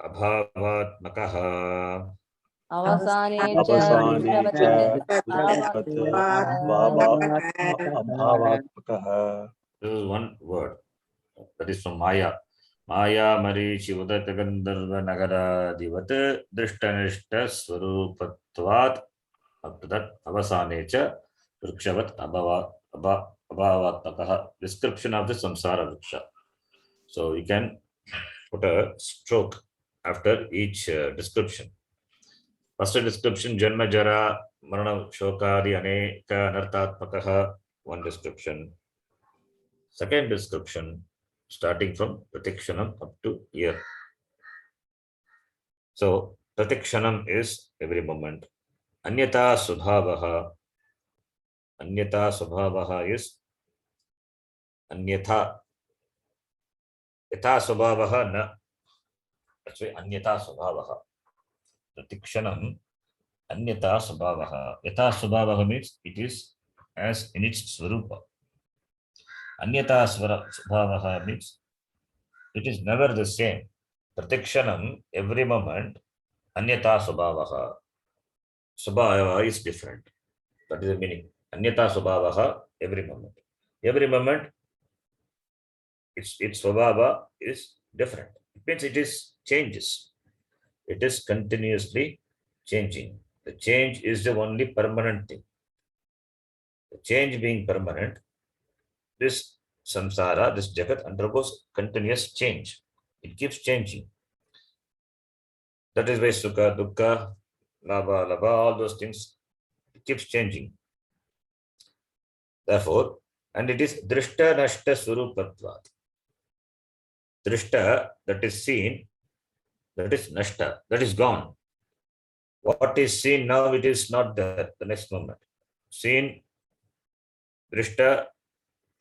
abhavatmakaha. Avasane cha Avasane cha vrikshavat abhavatmakaha. This is one word. That is from Maya. Maya marichi udata gandharva nagaradivat drishtanishta swarupatvat. Up to that, avasanecha vrikshavat abhavatmakaha. Description of the samsara vriksha. So you can put a stroke after each description. First description, Janma Jara Marana Shokadi Aneka Anarthatmakaha, one description. Second description, starting from Pratikshanam up to here. So Pratikshanam is every moment. Anyata Subhavaha. Anyata Subhavaha is Anyatha. Yatha Subhavaha na. That's why Anyata Subhavaha. Pratikshanam Anyata Subhavaha. Yatha Subhavaha means it is as in its Swarupa. Anyata Subhavaha means it is never the same. Pratikshanam, every moment, Anyata Subhavaha. Subhava is different. That is the meaning. Anyata Subhavaha, every moment. Every moment, its Subhava is different. It means it is changes. It is continuously changing. The change is the only permanent thing. The change being permanent, this samsara, this jagat undergoes continuous change. It keeps changing. That is why sukha, dukkha, labha, labha, all those things, it keeps changing. Therefore, and it is drishta nashta surupatvat. Drishta, that is seen, that is nashta, that is gone. What is seen now, it is not there the next moment. Seen, drishta,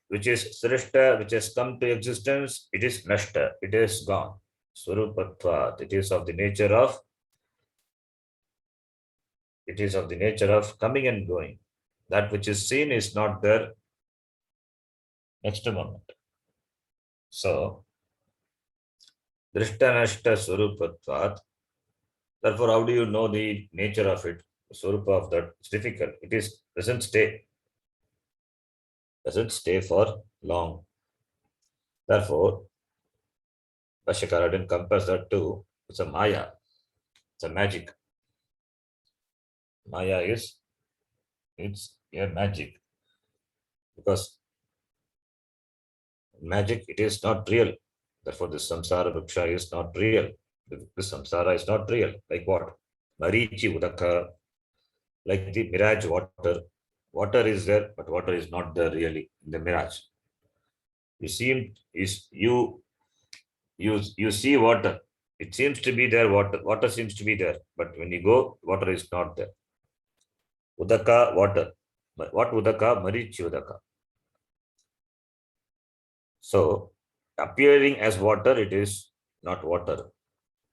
which is srishta, which has come to existence, it is nashta, it is gone. Surupatvat, it is of the nature of coming and going. That which is seen is not there next moment. So, drishtanashta surupatvat. Therefore, how do you know the nature of it, the surupa of that? It's difficult. It is doesn't stay for long. Therefore, Bhashyakara didn't compare that to it's a maya, it's a magic. Maya is it's a magic because magic it is not real. Therefore, this samsara vriksha is not real. This samsara is not real. Like what? Marichi udaka, like the mirage water. Water is there, but water is not there really in the mirage. You see water. It seems to be there. Water seems to be there, but when you go, water is not there. Udaka, water. What udaka? Marichi udaka. So, appearing as water, it is not water.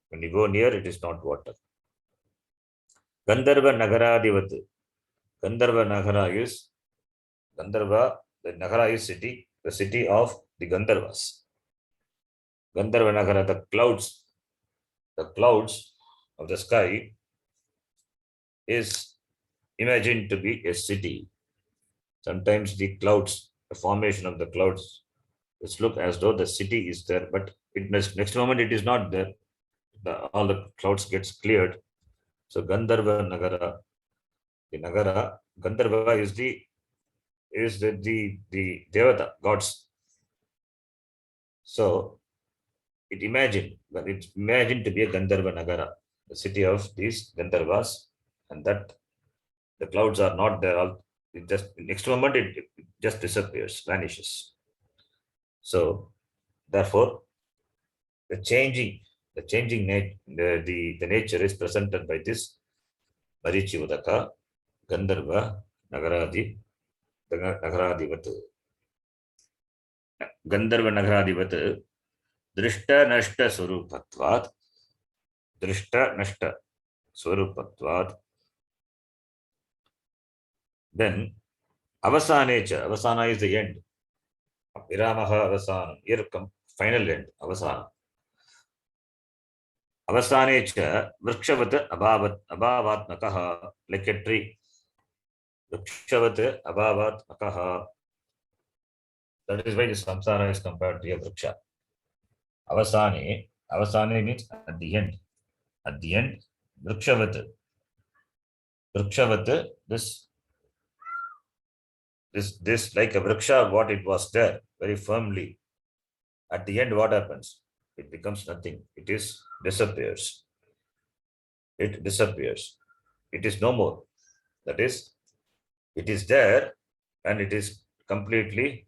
When you go near, it is not water. Gandharva Nagaradivat. Gandharva Nagara is Gandharva, the Nagara is city, the city of the Gandharvas. Gandharva Nagara, the clouds of the sky is imagined to be a city. Sometimes the clouds, the formation of the clouds, it looks as though the city is there, but next moment it is not there. All the clouds gets cleared. So Gandharva Nagara, the Nagara, Gandharva is the Devata, gods. So it's imagined to be a Gandharva Nagara, the city of these Gandharvas, and that the clouds are not there. It just next moment it just disappears, vanishes. So therefore, the changing the nature is presented by this Marichi Udaka, Gandharva, Nagaradivat. Gandharva Nagaradivat, Drishta Nashta Surupatvat, Drishta Nashta Surupatvat. Then Avasanecha, Avasana is the end. Viramaha Avasanam, here come final end, Avasana. Avasanecha, Vrikshavat Abhavatmakaha, like a tree. Vrikshavat Abhavatmakaha. That is why the samsara is compared to a vriksha. Avasane means at the end. At the end, Vrikshavat. Vrikshavat, this like a vriksha, what it was there, very firmly. At the end, what happens? It becomes nothing. It disappears. It disappears. It is no more. That is, it is there and it is completely,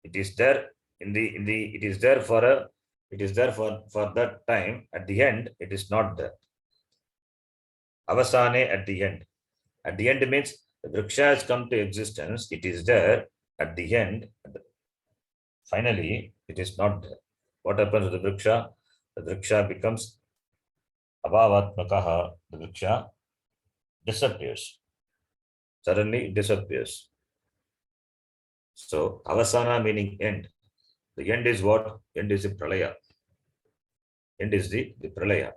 it is there for that time. At the end, it is not there. Avasane, at the end. At the end means the vriksha has come to existence. It is there at the end. Finally, it is not there. What happens to the vriksha? The vriksha becomes abhavatmakaha. The vriksha disappears. Suddenly it disappears. So avasana meaning end. The end is what? End is the pralaya. End is the pralaya.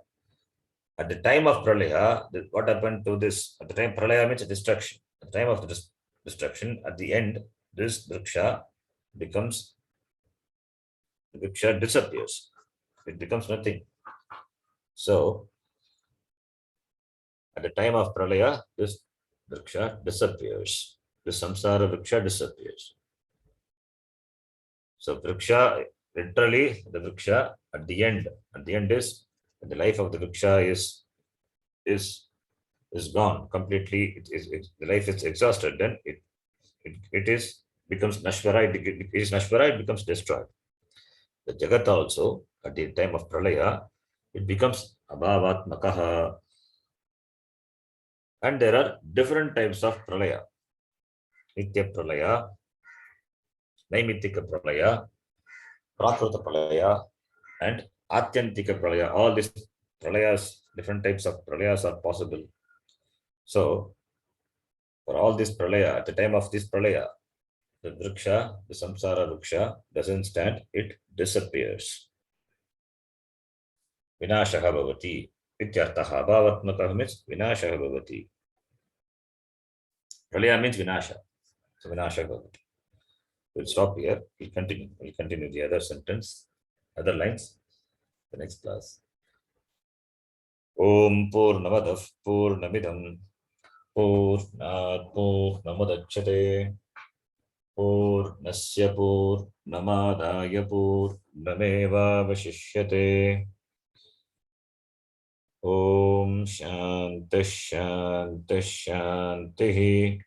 At the time of pralaya, what happened to this? At the time pralaya means destruction. At the time of the destruction, at the end, this vriksha becomes, the vriksha disappears. It becomes nothing. So at the time of pralaya, this vriksha disappears. The samsara vriksha disappears. So vriksha, literally the vriksha at the end is, the life of the vriksha is gone completely. The life is exhausted. Then it is becomes nashvara. It is nashvara. It becomes destroyed. The jagat also at the time of pralaya, it becomes abhavatmakaha. And there are different types of pralaya. Nitya pralaya, naimitika pralaya, prakruta pralaya, and atyantika pralaya. All these pralayas, different types of pralayas are possible. So for all this pralaya, at the time of this pralaya, the vriksha, the samsara vriksha doesn't stand, it disappears. Vinashaha bhavati. Ityartaha. Bhavatmakaha means vinashaha bhavati. Pralaya means vinasha. So vinashaha bhavati. We'll stop here. We'll continue the other sentence, other lines, the next class. Om Purnamadav Purnamidam Purnat Purnamudachyate Purnasya Purnamadaya Purnameva Vashishyate. Om Shanti Shanti Shanti.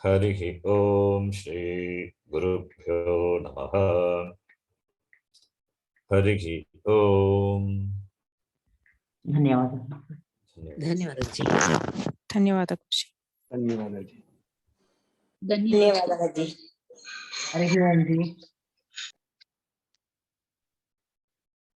Harihi Om Shri Gurubhyo Namaha. Harihi Om. ಧನ್ಯವಾದ. ಧನ್ಯವಾದ ಖುಷಿ. ಧನ್ಯವಾದ G. ಧನ್ಯವಾದ. ಹರಿ ಓಂ G.